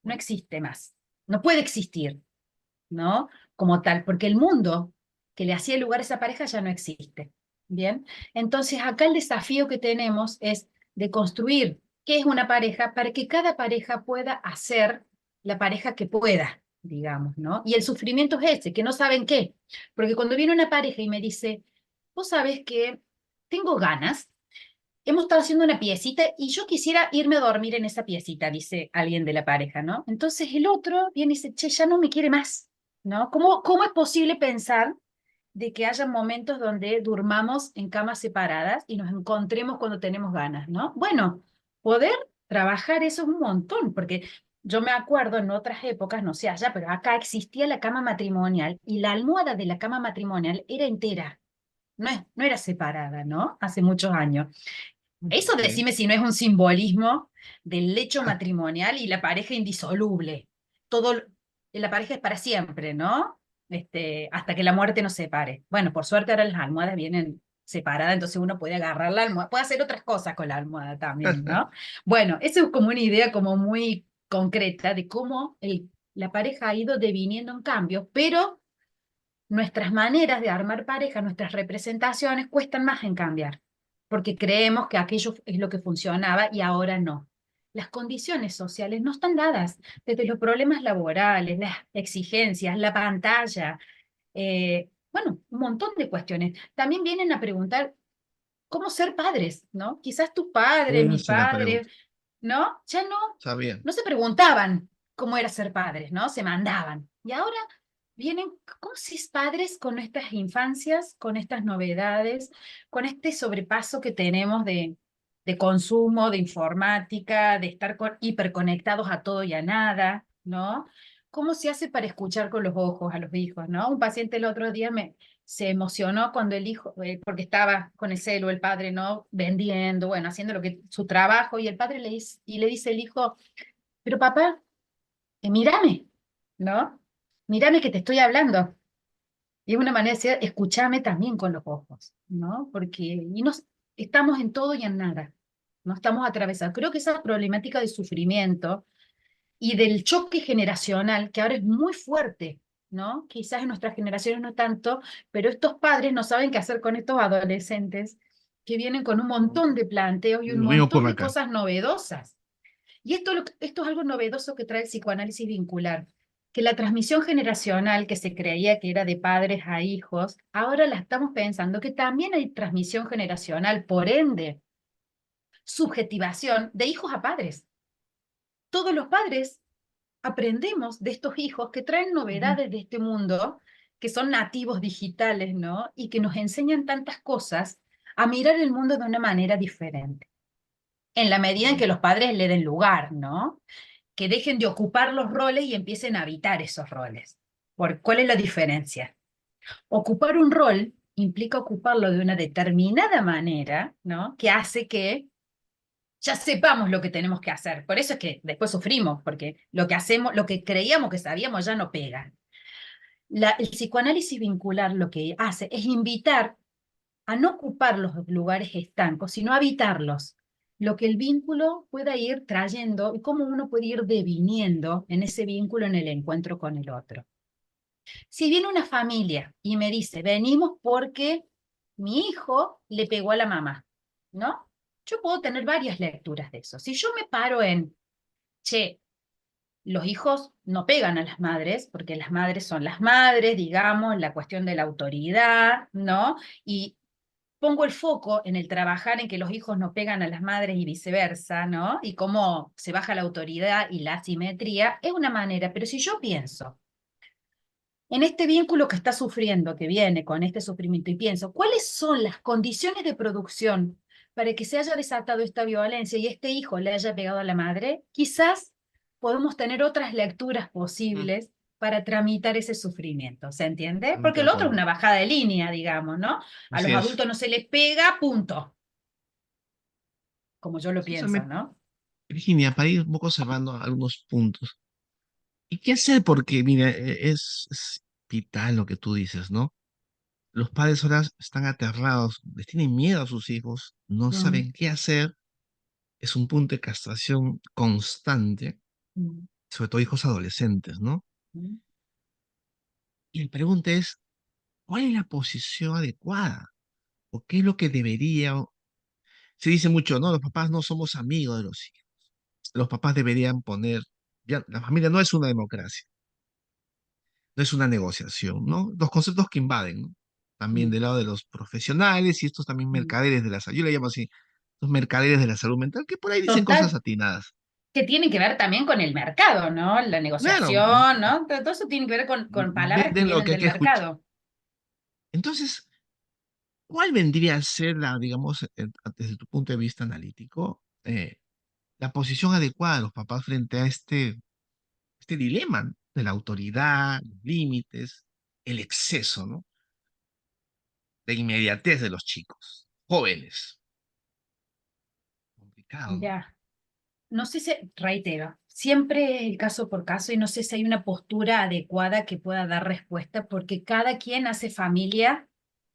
Speaker 2: no existe más, no puede existir, ¿no? Como tal, porque el mundo que le hacía lugar a esa pareja ya no existe. Bien, entonces acá el desafío que tenemos es de construir qué es una pareja para que cada pareja pueda hacer la pareja que pueda, digamos, ¿no? Y el sufrimiento es ese, que no saben qué. Porque cuando viene una pareja y me dice, vos sabés que tengo ganas, hemos estado haciendo una piecita y yo quisiera irme a dormir en esa piecita, dice alguien de la pareja, ¿no? Entonces el otro viene y dice, che, ya no me quiere más, ¿no? ¿Cómo es posible pensar de que haya momentos donde durmamos en camas separadas y nos encontremos cuando tenemos ganas, ¿no? Bueno, poder trabajar eso es un montón, porque yo me acuerdo en otras épocas, no sé allá, pero acá existía la cama matrimonial y la almohada de la cama matrimonial era entera, no era separada, ¿no? Hace muchos años. Eso
Speaker 1: Sí.
Speaker 2: decime si no es un simbolismo del lecho matrimonial y la pareja indisoluble. Todo, la pareja es para siempre, ¿no? Hasta que la muerte nos separe. Bueno, por suerte ahora las almohadas vienen separadas, entonces uno puede agarrar la almohada, puede hacer otras cosas con la almohada también, ¿no? Bueno, eso es como una idea como muy concreta de cómo la pareja ha ido deviniendo en cambio, pero nuestras maneras de armar pareja, nuestras representaciones cuestan más en cambiar, porque creemos que aquello es lo que funcionaba y ahora no. Las condiciones sociales no están dadas, desde los problemas laborales, las exigencias, la pantalla, bueno, un montón de cuestiones. También vienen a preguntar cómo ser padres, ¿no? Quizás tu padre, mi
Speaker 1: Esa es la
Speaker 2: padre,
Speaker 1: pregunta.
Speaker 2: ¿no? Ya no,
Speaker 1: Está bien.
Speaker 2: no se preguntaban cómo era ser padres, ¿no? Se mandaban. Y ahora vienen, ¿cómo se es padres con estas infancias, con estas novedades, con este sobrepaso que tenemos de consumo, de informática, de estar hiperconectados a todo y a nada, ¿no? ¿Cómo se hace para escuchar con los ojos a los hijos, ¿no? Un paciente el otro día se emocionó cuando el hijo, porque estaba con el celo, el padre, ¿no? Vendiendo, bueno, haciendo su trabajo, y el padre le dice el hijo, pero papá, mírame, ¿no? Mírame que te estoy hablando. Y es una manera de decir, escúchame también con los ojos, ¿no? Porque estamos en todo y en nada, no estamos atravesados. Creo que esa problemática de sufrimiento y del choque generacional, que ahora es muy fuerte, ¿no? Quizás en nuestras generaciones no tanto, pero estos padres no saben qué hacer con estos adolescentes que vienen con un montón de planteos y un
Speaker 1: Lo mismo
Speaker 2: montón
Speaker 1: por
Speaker 2: de
Speaker 1: acá.
Speaker 2: cosas novedosas. Y esto es algo novedoso que trae el psicoanálisis vincular, que la transmisión generacional que se creía que era de padres a hijos, ahora la estamos pensando que también hay transmisión generacional, por ende, subjetivación de hijos a padres. Todos los padres aprendemos de estos hijos que traen
Speaker 1: Ujú.
Speaker 2: novedades de este mundo, que son nativos digitales, ¿no? Y que nos enseñan tantas cosas a mirar el mundo de una manera diferente, en la medida en que los padres le den lugar, ¿no? Que dejen de ocupar los roles y empiecen a habitar esos roles. ¿Cuál es la diferencia? Ocupar un rol implica ocuparlo de una determinada manera, ¿no? Que hace que ya sepamos lo que tenemos que hacer. Por eso es que después sufrimos, porque lo que hacemos, lo que creíamos que sabíamos ya no pega. El psicoanálisis vincular lo que hace es invitar a no ocupar los lugares estancos, sino a habitarlos. Lo que el vínculo pueda ir trayendo y cómo uno puede ir deviniendo en ese vínculo en el encuentro con el otro. Si viene una familia y me dice, venimos porque mi hijo le pegó a la mamá, ¿no? Yo puedo tener varias lecturas de eso. Si yo me paro en, che, los hijos no pegan a las madres, porque las madres son las madres, digamos, la cuestión de la autoridad, ¿no? Y pongo el foco en el trabajar en que los hijos no pegan a las madres y viceversa, ¿no? Y cómo se baja la autoridad y la asimetría, es una manera, pero si yo pienso en este vínculo que está sufriendo, que viene con este sufrimiento, y pienso, ¿cuáles son las condiciones de producción para que se haya desatado esta violencia y este hijo le haya pegado a la madre? Quizás podemos tener otras lecturas
Speaker 1: Mm.
Speaker 2: posibles para tramitar ese sufrimiento, ¿se entiende?
Speaker 1: Totalmente
Speaker 2: Porque
Speaker 1: de
Speaker 2: el otro es
Speaker 1: acuerdo.
Speaker 2: una bajada de línea, digamos, ¿no? A
Speaker 1: Así
Speaker 2: los
Speaker 1: es.
Speaker 2: adultos no se les pega, punto, como yo lo pienso,
Speaker 1: Justamente,
Speaker 2: ¿no?
Speaker 1: Virginia, para ir un poco cerrando algunos puntos. ¿Y qué hacer? Porque, mira, es vital lo que tú dices, ¿no? Los padres ahora están aterrados, les tienen miedo a sus hijos, no
Speaker 2: Mm,
Speaker 1: saben qué hacer. Es un punto de castración constante,
Speaker 2: mm,
Speaker 1: sobre todo hijos adolescentes, ¿no?
Speaker 2: mm,
Speaker 1: Y la pregunta es, ¿cuál es la posición adecuada? ¿O qué es lo que debería? Se dice mucho, ¿no? Los papás no somos amigos de los hijos. Los papás deberían poner Ya, la familia no es una democracia, no es una negociación, ¿no? Los conceptos que invaden, ¿no? También
Speaker 2: Mm,
Speaker 1: del lado de los profesionales y estos también
Speaker 2: mm.
Speaker 1: mercaderes de la salud, yo le llamo así, los mercaderes de la salud mental, que por ahí dicen cosas
Speaker 2: Total,
Speaker 1: atinadas.
Speaker 2: que tienen que ver también con el mercado, ¿no? La
Speaker 1: Claro,
Speaker 2: negociación, ¿no? Todo eso tiene que ver con palabras que
Speaker 1: venden lo
Speaker 2: vienen
Speaker 1: que hay
Speaker 2: del
Speaker 1: que escuchar.
Speaker 2: mercado.
Speaker 1: Entonces, ¿cuál vendría a ser la, digamos, desde tu punto de vista analítico, la posición adecuada de los papás frente a este dilema, ¿no? De la autoridad, los límites, el exceso, ¿no? La inmediatez de los chicos, jóvenes. Complicado, ¿no?
Speaker 2: Ya. No sé si, reitero, siempre es el caso por caso y no sé si hay una postura adecuada que pueda dar respuesta porque cada quien hace familia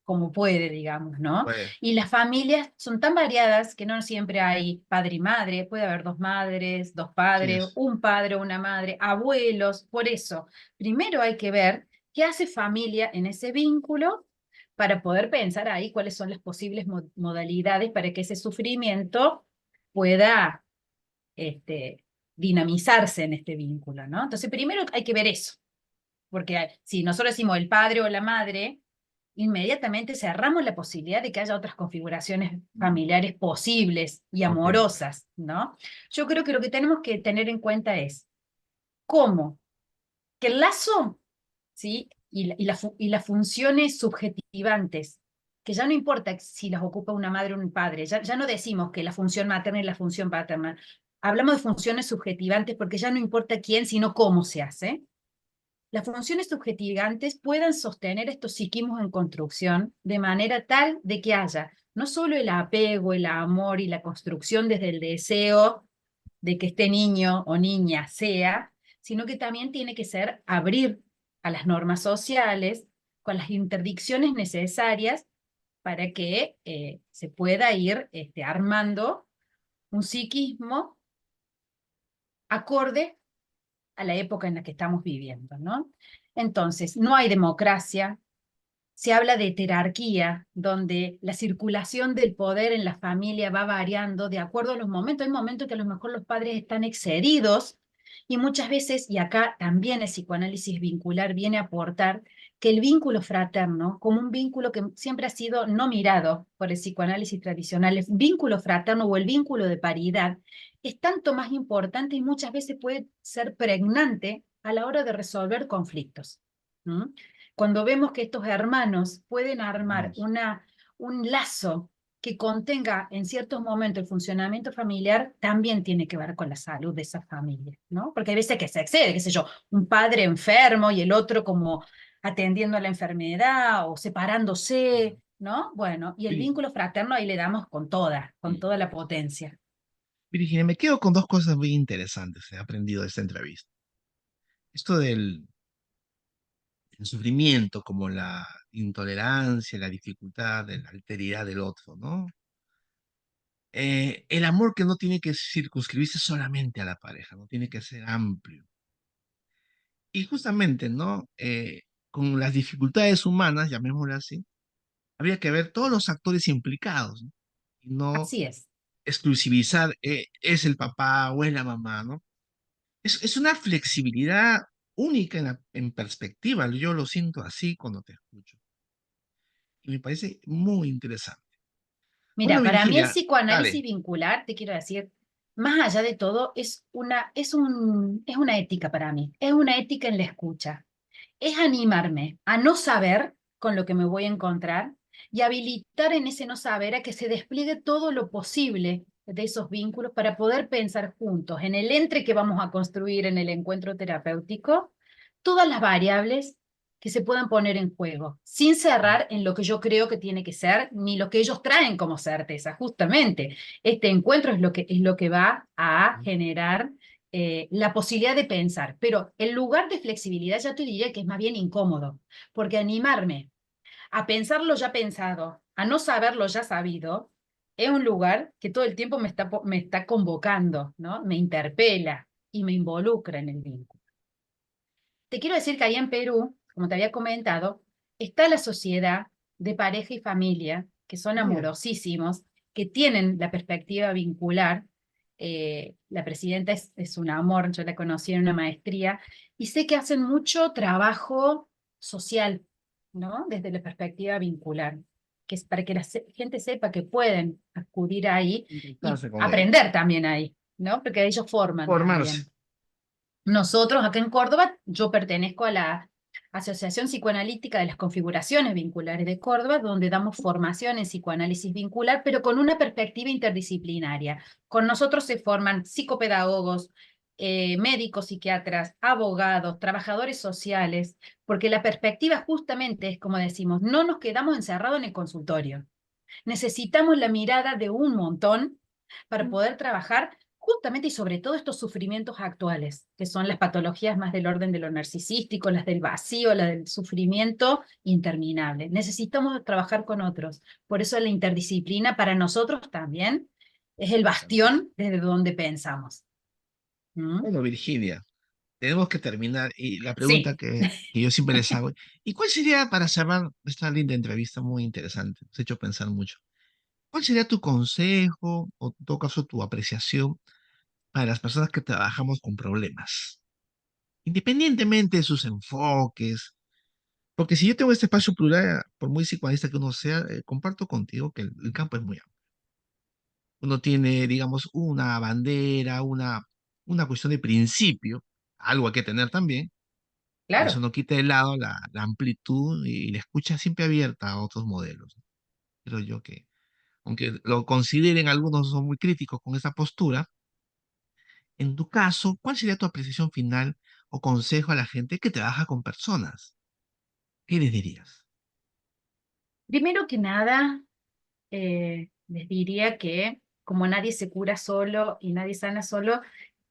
Speaker 2: como puede, digamos, ¿no?
Speaker 1: Pues,
Speaker 2: Y las familias son tan variadas que no siempre hay padre y madre, puede haber dos madres, dos
Speaker 1: así
Speaker 2: padres,
Speaker 1: es.
Speaker 2: un padre o una madre, abuelos. Por eso, primero hay que ver qué hace familia en ese vínculo para poder pensar ahí cuáles son las posibles modalidades para que ese sufrimiento pueda dinamizarse en este vínculo, ¿no? Entonces, primero hay que ver eso, porque si nosotros decimos el padre o la madre, inmediatamente cerramos la posibilidad de que haya otras configuraciones familiares posibles y
Speaker 1: Ok.
Speaker 2: amorosas, ¿no? Yo creo que lo que tenemos que tener en cuenta es cómo que el lazo, ¿sí? Y las funciones subjetivantes, que ya no importa si las ocupa una madre o un padre, ya no decimos que la función materna y la función paterna, hablamos de funciones subjetivantes porque ya no importa quién, sino cómo se hace. Las funciones subjetivantes puedan sostener estos psiquismos en construcción de manera tal de que haya no solo el apego, el amor y la construcción desde el deseo de que este niño o niña sea, sino que también tiene que ser abrir a las normas sociales con las interdicciones necesarias para que se pueda ir armando un psiquismo acorde a la época en la que estamos viviendo, ¿no? Entonces, no hay democracia, se habla de jerarquía, donde la circulación del poder en la familia va variando de acuerdo a los momentos. Hay momentos que a lo mejor los padres están excedidos y muchas veces, y acá también el psicoanálisis vincular viene a aportar, que el vínculo fraterno, como un vínculo que siempre ha sido no mirado por el psicoanálisis tradicional, el vínculo fraterno o el vínculo de paridad, es tanto más importante y muchas veces puede ser pregnante a la hora de resolver conflictos. ¿Mm? Cuando vemos que estos hermanos pueden armar
Speaker 1: Hermoso.
Speaker 2: un lazo que contenga en ciertos momentos el funcionamiento familiar, también tiene que ver con la salud de esa familia, ¿no? Porque hay veces que se excede, qué sé yo, un padre enfermo y el otro como atendiendo a la enfermedad o separándose, ¿no? Bueno, y el
Speaker 1: Viri-
Speaker 2: vínculo fraterno ahí le damos con
Speaker 1: mm.
Speaker 2: toda la potencia.
Speaker 1: Virginia, me quedo con dos cosas muy interesantes que he aprendido de esta entrevista. Esto del el sufrimiento, como la intolerancia, la dificultad, la alteridad del otro, ¿no? El amor que no tiene que circunscribirse solamente a la pareja, no tiene que ser amplio. Y justamente, ¿no? Con las dificultades humanas, llamémoslo así, habría que ver todos los actores implicados, ¿no? Y no
Speaker 2: Así es.
Speaker 1: exclusivizar, es el papá o es la mamá, ¿no? Es una flexibilidad única en perspectiva, yo lo siento así cuando te escucho. Y me parece muy interesante. Bueno,
Speaker 2: Mira, para mí el
Speaker 1: Virginia,
Speaker 2: psicoanálisis
Speaker 1: dale.
Speaker 2: vincular, te quiero decir, más allá de todo, es una ética para mí, es una ética en la escucha, es animarme a no saber con lo que me voy a encontrar y habilitar en ese no saber a que se despliegue todo lo posible de esos vínculos para poder pensar juntos en el entre que vamos a construir en el encuentro terapéutico, todas las variables que se puedan poner en juego, sin cerrar en lo que yo creo que tiene que ser, ni lo que ellos traen como certeza. Justamente, este encuentro es lo que va a generar la posibilidad de pensar, pero el lugar de flexibilidad ya te diría que es más bien incómodo, porque animarme a pensar lo ya pensado, a no saber lo ya sabido, es un lugar que todo el tiempo me está convocando, ¿no? Me interpela y me involucra en el vínculo. Te quiero decir que ahí en Perú, como te había comentado, está la sociedad de pareja y familia, que son
Speaker 1: Mm,
Speaker 2: amorosísimos, que tienen la perspectiva vincular, la presidenta es un amor, yo la conocí en una maestría, y sé que hacen mucho trabajo social, ¿no? Desde la perspectiva vincular, que es para que la gente sepa que pueden acudir ahí y
Speaker 1: Intentarse con ellos.
Speaker 2: aprender también ahí, ¿no? Porque ellos forman
Speaker 1: Formarse.
Speaker 2: también. Nosotros acá en Córdoba, yo pertenezco a la Asociación Psicoanalítica de las Configuraciones Vinculares de Córdoba, donde damos formación en psicoanálisis vincular, pero con una perspectiva interdisciplinaria. Con nosotros se forman psicopedagogos, médicos, psiquiatras, abogados, trabajadores sociales, porque la perspectiva justamente es, como decimos, no nos quedamos encerrados en el consultorio. Necesitamos la mirada de un montón para poder trabajar justamente y sobre todo estos sufrimientos actuales, que son las patologías más del orden de lo narcisístico, las del vacío, las del sufrimiento interminable. Necesitamos trabajar con otros. Por eso la interdisciplina para nosotros también es el bastión desde donde pensamos. ¿Mm?
Speaker 1: Bueno, Virginia, tenemos que terminar y la pregunta
Speaker 2: Sí.
Speaker 1: que yo siempre les hago, ¿y cuál sería para cerrar esta linda entrevista muy interesante? Nos ha hecho pensar mucho. ¿Cuál sería tu consejo o en todo caso tu apreciación para las personas que trabajamos con problemas? Independientemente de sus enfoques, porque si yo tengo este espacio plural, por muy psicoanalista que uno sea, comparto contigo que el campo es muy amplio. Uno tiene, digamos, una bandera, una cuestión de principio, algo hay que tener también, pero eso
Speaker 2: Claro.
Speaker 1: no quita de lado la amplitud y la escucha siempre abierta a otros modelos. Creo yo que, aunque lo consideren algunos son muy críticos con esa postura, en tu caso, ¿cuál sería tu apreciación final o consejo a la gente que trabaja con personas? ¿Qué les dirías?
Speaker 2: Primero que nada, les diría que como nadie se cura solo y nadie sana solo,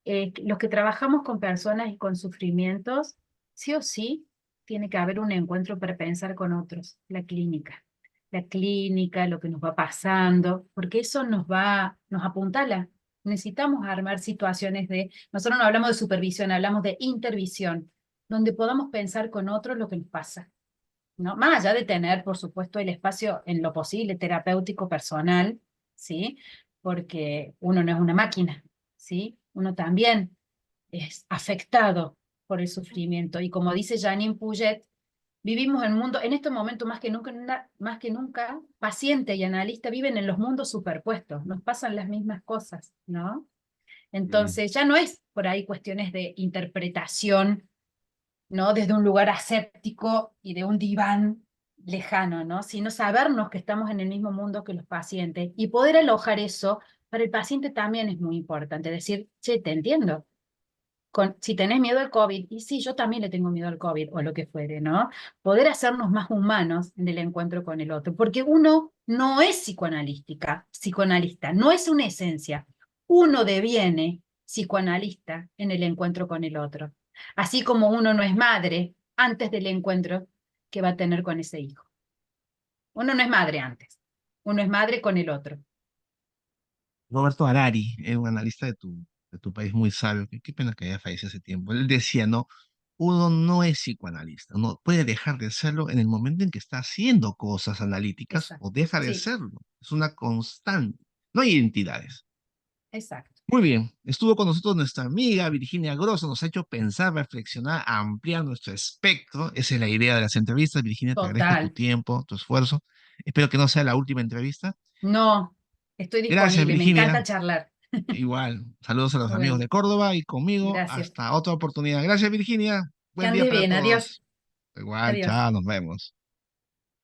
Speaker 2: los que trabajamos con personas y con sufrimientos, sí o sí, tiene que haber un encuentro para pensar con otros, la clínica, lo que nos va pasando, porque eso nos apuntala. Necesitamos armar situaciones nosotros no hablamos de supervisión, hablamos de intervisión, donde podamos pensar con otros lo que nos pasa. ¿No? Más allá de tener, por supuesto, el espacio en lo posible terapéutico personal, ¿sí? Porque uno no es una máquina, ¿sí? Uno también es afectado por el sufrimiento. Y como dice Janine Puget, vivimos en un mundo, en este momento más que nunca, paciente y analista viven en los mundos superpuestos, nos pasan las mismas cosas, ¿no?
Speaker 1: Bien.
Speaker 2: Entonces ya no es por ahí cuestiones de interpretación, ¿no? Desde un lugar aséptico y de un diván lejano, ¿no? Sino sabernos que estamos en el mismo mundo que los pacientes y poder alojar eso para el paciente también es muy importante. Decir, che, te entiendo. Si tenés miedo al COVID, y sí, yo también le tengo miedo al COVID o lo que fuere, ¿no? Poder hacernos más humanos en el encuentro con el otro, porque uno no es psicoanalista, no es una esencia. Uno deviene psicoanalista en el encuentro con el otro. Así como uno no es madre antes del encuentro que va a tener con ese hijo. Uno no es madre antes, uno es madre con el otro.
Speaker 1: Roberto Harari, un analista de tu país muy sabio, qué pena que haya fallecido hace tiempo. Él decía, no, uno no es psicoanalista, uno puede dejar de serlo en el momento en que está haciendo cosas analíticas
Speaker 2: Exacto.
Speaker 1: o deja de
Speaker 2: Sí,
Speaker 1: serlo. Es una constante. No hay identidades.
Speaker 2: exacto.
Speaker 1: Muy bien, estuvo con nosotros nuestra amiga Virginia Grosso, nos ha hecho pensar, reflexionar, ampliar nuestro espectro. Esa es la idea de las entrevistas. Virginia, te agradezco tu
Speaker 2: Total.
Speaker 1: tiempo, tu esfuerzo. Espero que no sea la última entrevista.
Speaker 2: No, estoy
Speaker 1: Gracias,
Speaker 2: disponible, me encanta
Speaker 1: Virginia.
Speaker 2: charlar.
Speaker 1: Igual, saludos a los
Speaker 2: Nos
Speaker 1: amigos
Speaker 2: vemos.
Speaker 1: de Córdoba y conmigo
Speaker 2: Gracias.
Speaker 1: hasta otra oportunidad. Gracias, Virginia.
Speaker 2: Que
Speaker 1: Buen día
Speaker 2: andes
Speaker 1: para
Speaker 2: bien, adiós.
Speaker 1: todos. Igual,
Speaker 2: Adiós.
Speaker 1: chao, nos vemos.